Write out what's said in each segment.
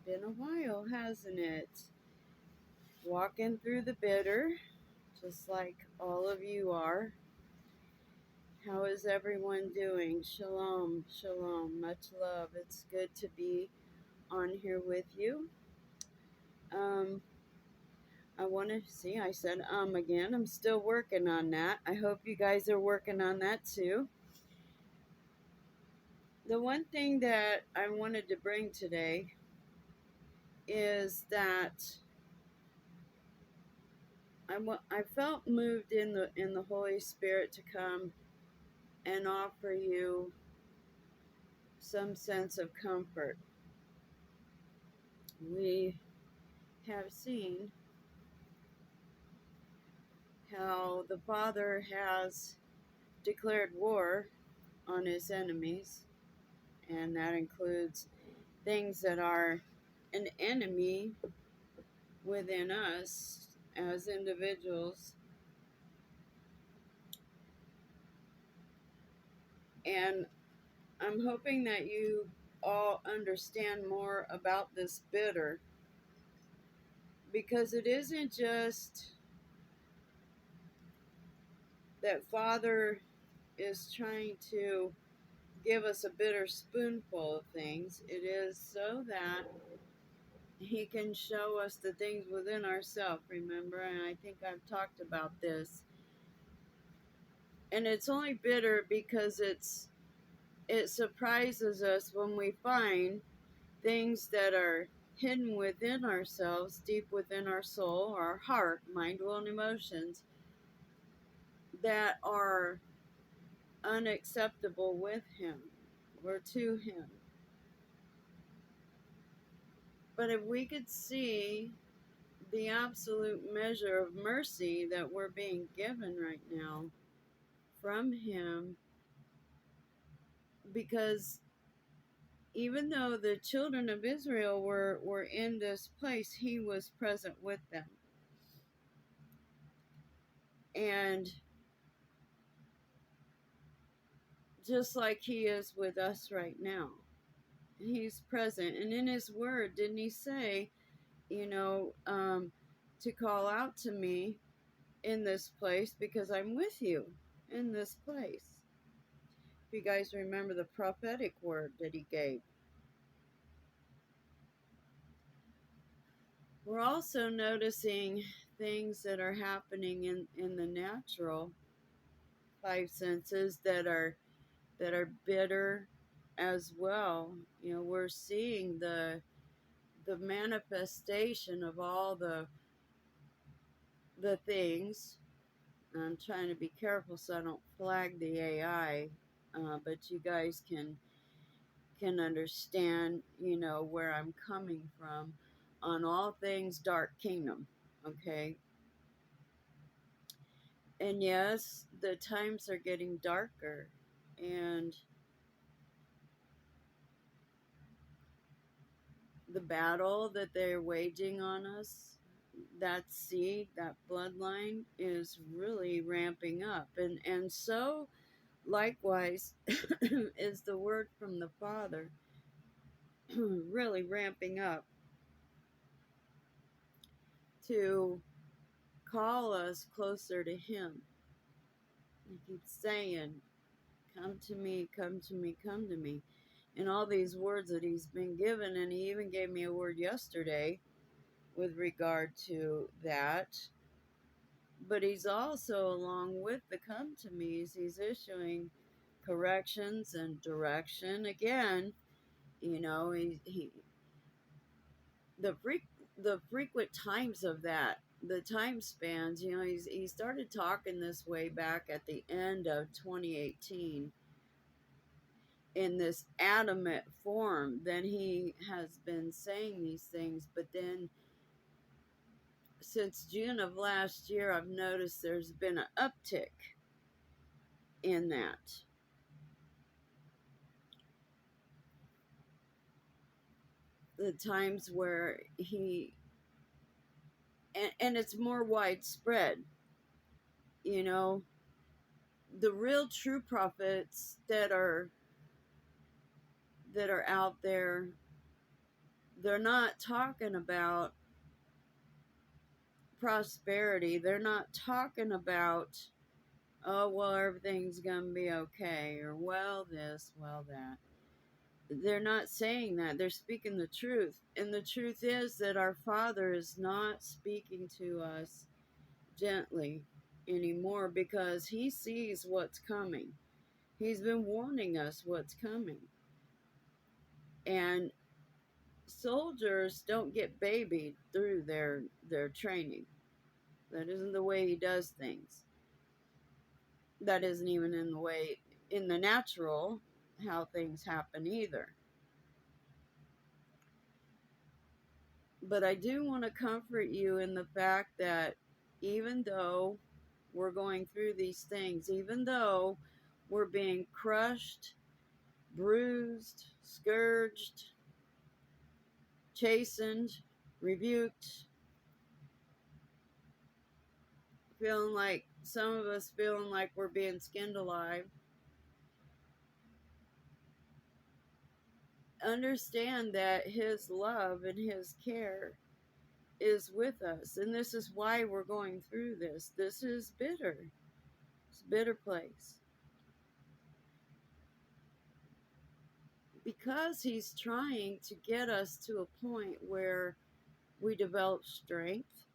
Been a while, hasn't it? Walking through the bitter, just like all of you are. How is everyone doing? Shalom, shalom, much love. It's good to be on here with you. Um, I want to see, I said again. I'm still working on that. I hope you guys are working on that too. The one thing that I wanted to bring today is that I felt moved in the Holy Spirit to come and offer you some sense of comfort. We have seen how the Father has declared war on his enemies, and that includes things that are an enemy within us as individuals. And I'm hoping that you all understand more about this bitter, because it isn't just that Father is trying to give us a bitter spoonful of things. It is so that he can show us the things within ourselves, remember? And I think I've talked about this. And it's only bitter because it surprises us when we find things that are hidden within ourselves, deep within our soul, our heart, mind, will, and emotions, that are unacceptable with him or to him. But if we could see the absolute measure of mercy that we're being given right now from him, because even though the children of Israel were in this place, he was present with them. And just like he is with us right now, he's present. And in his word, didn't he say, to call out to me in this place because I'm with you in this place? If you guys remember the prophetic word that he gave. We're also noticing things that are happening in the natural five senses that are bitter as well. We're seeing the manifestation of all the things. I'm trying to be careful so I don't flag the AI, but you guys can understand, where I'm coming from on all things Dark Kingdom. Okay. And yes, the times are getting darker, and the battle that they're waging on us, that seed, that bloodline, is really ramping up. And so likewise is the word from the Father really ramping up to call us closer to him. He keeps saying, come to me, come to me, come to me. And all these words that he's been given, and he even gave me a word yesterday with regard to that. But he's also, along with the come to me's, he's issuing corrections and direction. Again, he the frequent times of that, the time spans. He started talking this way back at the end of 2018 in this adamant form. Then he has been saying these things, but then since June of last year, I've noticed there's been an uptick in that. The times where and it's more widespread, you know, the real true prophets that are out there, They're not talking about prosperity. They're not talking about, oh, well, everything's going to be okay, or well, this, well, that. They're not saying that. They're speaking the truth. And the truth is that our Father is not speaking to us gently anymore because He sees what's coming. He's been warning us what's coming. And soldiers don't get babied through their training. That isn't the way He does things. That isn't even in the way, in the natural, how things happen either. But I do want to comfort you in the fact that even though we're going through these things, even though we're being crushed, bruised, scourged, chastened, rebuked, feeling like, some of us feeling like we're being skinned alive, understand that His love and His care is with us. And this is why we're going through this. This is bitter. It's a bitter place. Because He's trying to get us to a point where we develop strength,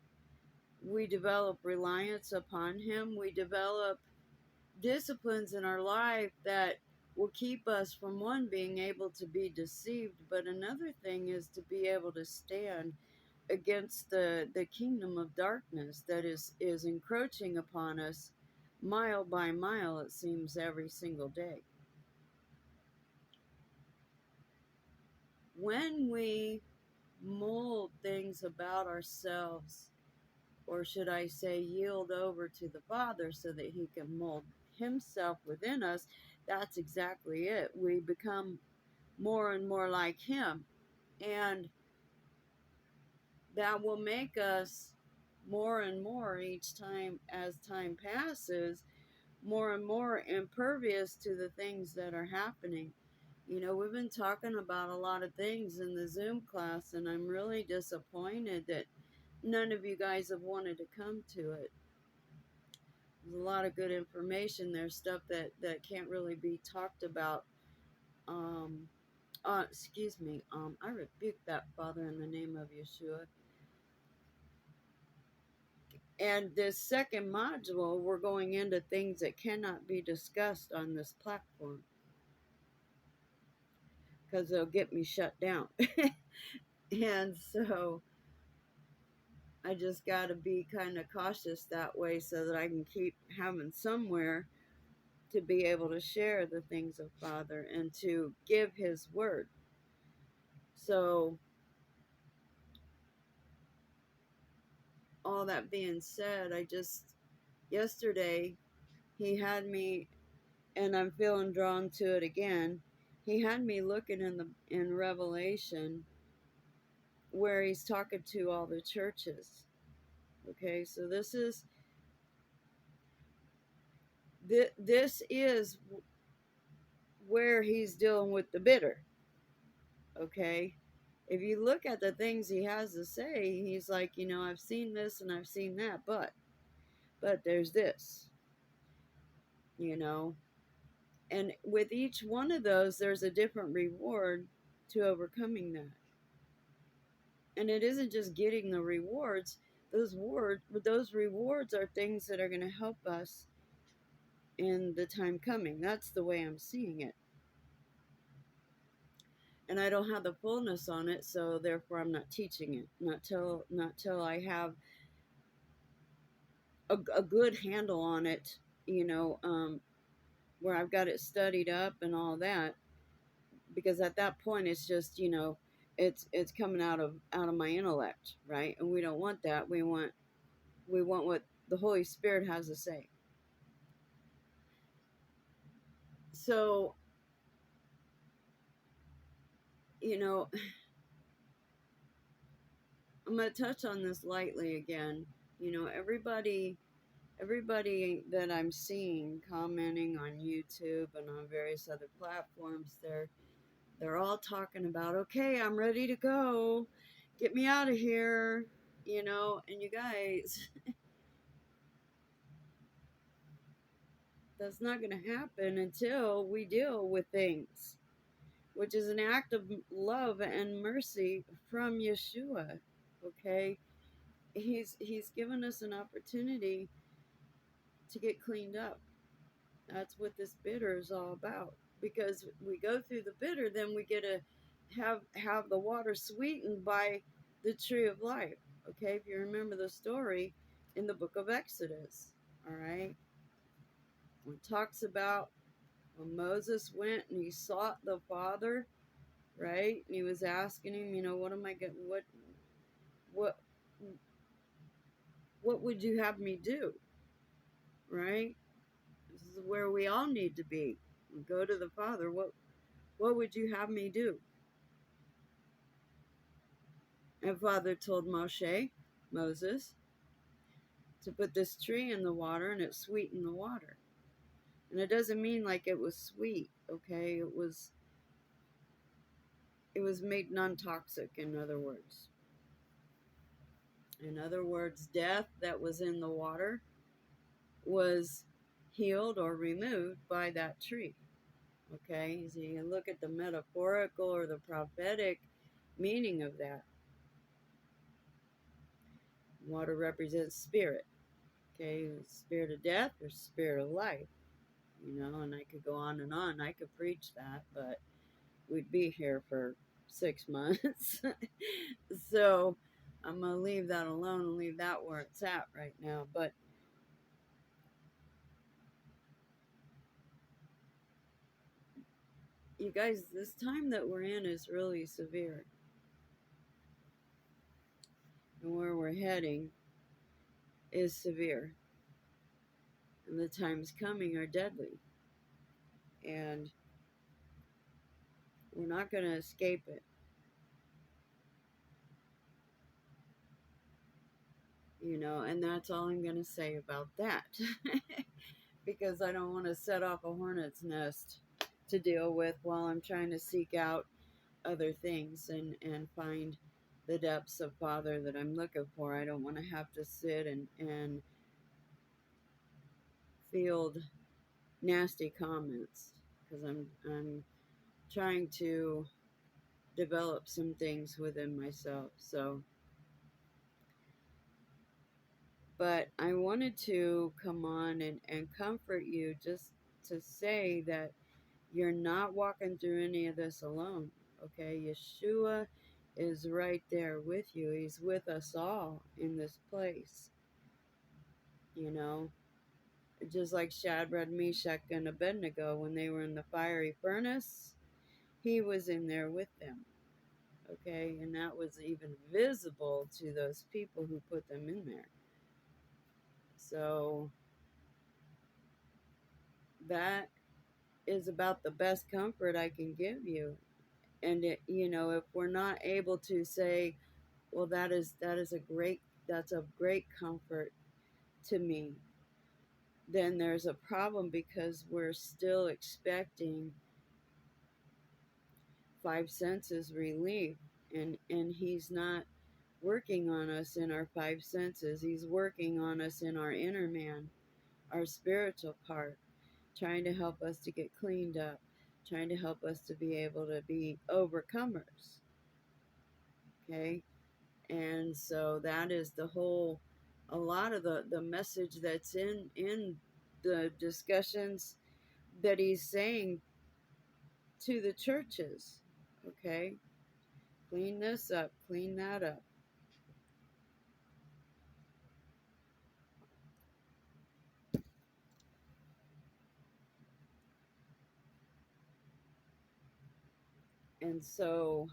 we develop reliance upon Him, we develop disciplines in our life that will keep us from, one, being able to be deceived, but another thing is to be able to stand against the kingdom of darkness that is encroaching upon us mile by mile, it seems, every single day. When we mold things about ourselves, or should I say, yield over to the Father so that He can mold Himself within us, that's exactly it. We become more and more like Him. And that will make us more and more, each time as time passes, more and more impervious to the things that are happening. You know, we've been talking about a lot of things in the Zoom class, and I'm really disappointed that none of you guys have wanted to come to it. There's a lot of good information there, stuff that can't really be talked about. Excuse me. I rebuke that, Father, in the name of Yeshua. And this second module, we're going into things that cannot be discussed on this platform because they'll get me shut down. And so I just got to be kind of cautious that way so that I can keep having somewhere to be able to share the things of Father and to give His word. So, all that being said, yesterday, He had me, and I'm feeling drawn to it again. He had me looking in Revelation where He's talking to all the churches. Okay, so this is where He's dealing with the bitter. Okay, if you look at the things He has to say, He's like, I've seen this and I've seen that, but there's this, and with each one of those, there's a different reward to overcoming that. And it isn't just getting the rewards. Those rewards are things that are going to help us in the time coming. That's the way I'm seeing it. And I don't have the fullness on it, so therefore I'm not teaching it. Not till I have a good handle on it, where I've got it studied up and all that. Because at that point it's just, it's coming out of my intellect, right? And we don't want that. We want what the Holy Spirit has to say. So, I'm going to touch on this lightly again. Everybody that I'm seeing commenting on YouTube and on various other platforms, They're all talking about, okay, I'm ready to go. Get me out of here. And you guys, that's not going to happen until we deal with things, which is an act of love and mercy from Yeshua. Okay? He's given us an opportunity to get cleaned up. That's what this bitter is all about. Because we go through the bitter, then we get to have the water sweetened by the tree of life. Okay, if you remember the story in the book of Exodus, all right, it talks about when Moses went and he sought the Father, right, and he was asking him, what am I getting? What what would you have me do? Right? This is where we all need to be. Go to the Father. What would you have me do? And Father told Moses, to put this tree in the water and it sweetened the water. And it doesn't mean like it was sweet, okay? It was made non-toxic, in other words. In other words, death that was in the water was healed or removed by that tree. Okay? So you can look at the metaphorical or the prophetic meaning of that. Water represents spirit. Okay, spirit of death or spirit of life. And I could go on and on. I could preach that, but we'd be here for 6 months. So I'm going to leave that alone and leave that where it's at right now. But you guys, this time that we're in is really severe. And where we're heading is severe. And the times coming are deadly. And we're not going to escape it. And that's all I'm going to say about that. Because I don't want to set off a hornet's nest to deal with while I'm trying to seek out other things and find the depths of Father that I'm looking for. I don't want to have to sit and field nasty comments because I'm trying to develop some things within myself. So, but I wanted to come on and comfort you, just to say that you're not walking through any of this alone. Okay, Yeshua is right there with you. He's with us all in this place. Just like Shadrach, Meshach, and Abednego when they were in the fiery furnace, he was in there with them. Okay, and that was even visible to those people who put them in there. So that is about the best comfort I can give you. And if we're not able to say, well, that's a great comfort to me, then there's a problem, because we're still expecting 5 senses relief, and he's not working on us in our 5 senses. He's working on us in our inner man, our spiritual part, trying to help us to get cleaned up, trying to help us to be able to be overcomers. Okay? And so that is a lot of the message that's in the discussions that he's saying to the churches. Okay? Clean this up, clean that up. And so,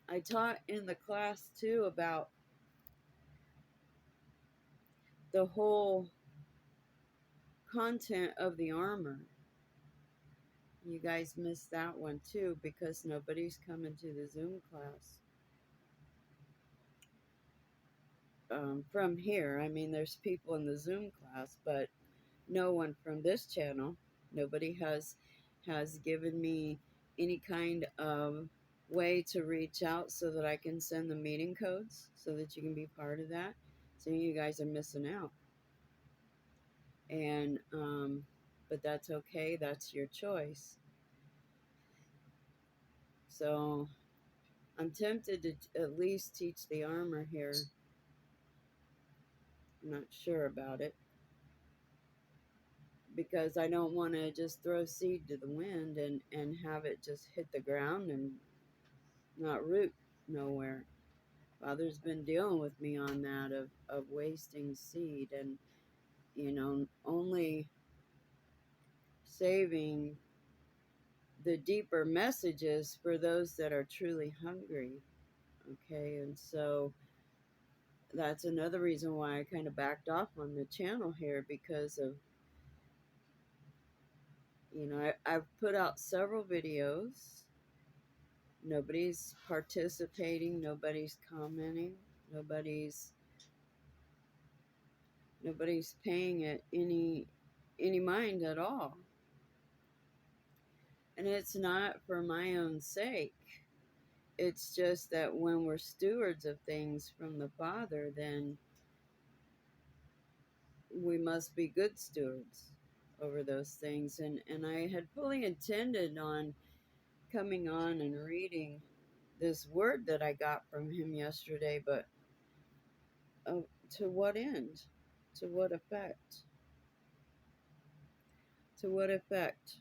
I taught in the class too about the whole content of the armor. You guys missed that one too, because nobody's coming to the Zoom class from here. I mean, there's people in the Zoom class, but no one from this channel. Nobody has given me any kind of way to reach out so that I can send the meeting codes so that you can be part of that. So you guys are missing out. And but that's okay. That's your choice. So I'm tempted to at least teach the armor here. I'm not sure about it because I don't want to just throw seed to the wind and have it just hit the ground and not root nowhere. Father's been dealing with me on that of wasting seed and, only saving the deeper messages for those that are truly hungry. Okay, and so that's another reason why I kind of backed off on the channel here because of, I've put out several videos. Nobody's participating, nobody's commenting, nobody's nobody's paying it any mind at all. And it's not for my own sake. It's just that when we're stewards of things from the Father, then we must be good stewards over those things. And I had fully intended on coming on and reading this word that I got from him yesterday, but to what end? To what effect? To what effect?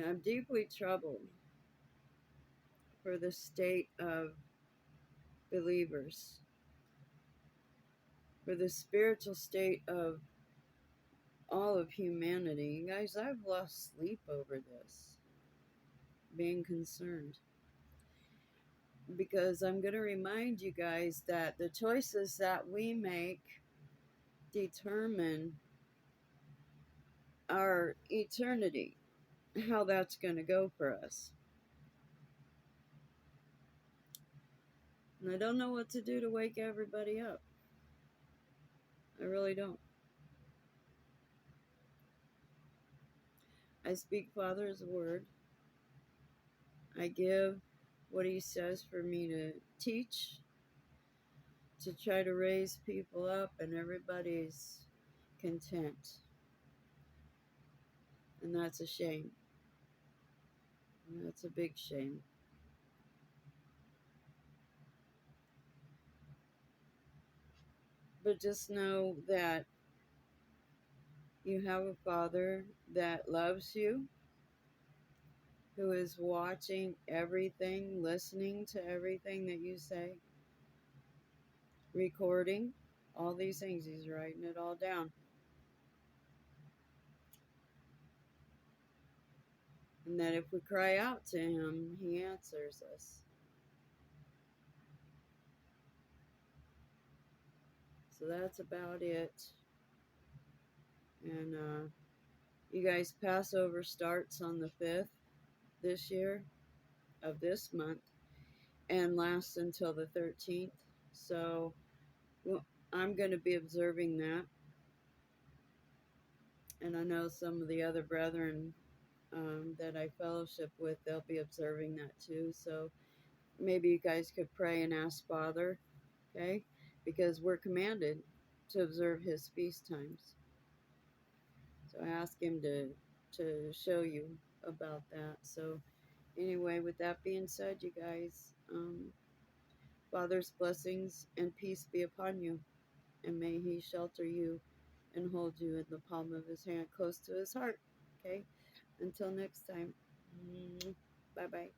I'm deeply troubled for the state of believers, for the spiritual state of all of humanity. You guys, I've lost sleep over this, being concerned. Because I'm going to remind you guys that the choices that we make determine our eternity, how that's going to go for us. And I don't know what to do to wake everybody up. I really don't. I speak Father's word. I give what he says for me to teach, to try to raise people up, and everybody's content. And that's a shame. And that's a big shame. But just know that you have a Father that loves you, who is watching everything, listening to everything that you say, recording all these things. He's writing it all down. And that if we cry out to him, he answers us. So that's about it. And you guys, Passover starts on the 5th this year of this month and lasts until the 13th. So I'm going to be observing that. And I know some of the other brethren that I fellowship with, they'll be observing that too. So maybe you guys could pray and ask Father, okay? Because we're commanded to observe his feast times. So I ask him to show you about that. So anyway, with that being said, you guys, Father's blessings and peace be upon you, and may he shelter you and hold you in the palm of his hand close to his heart. Okay? Until next time. Bye-bye.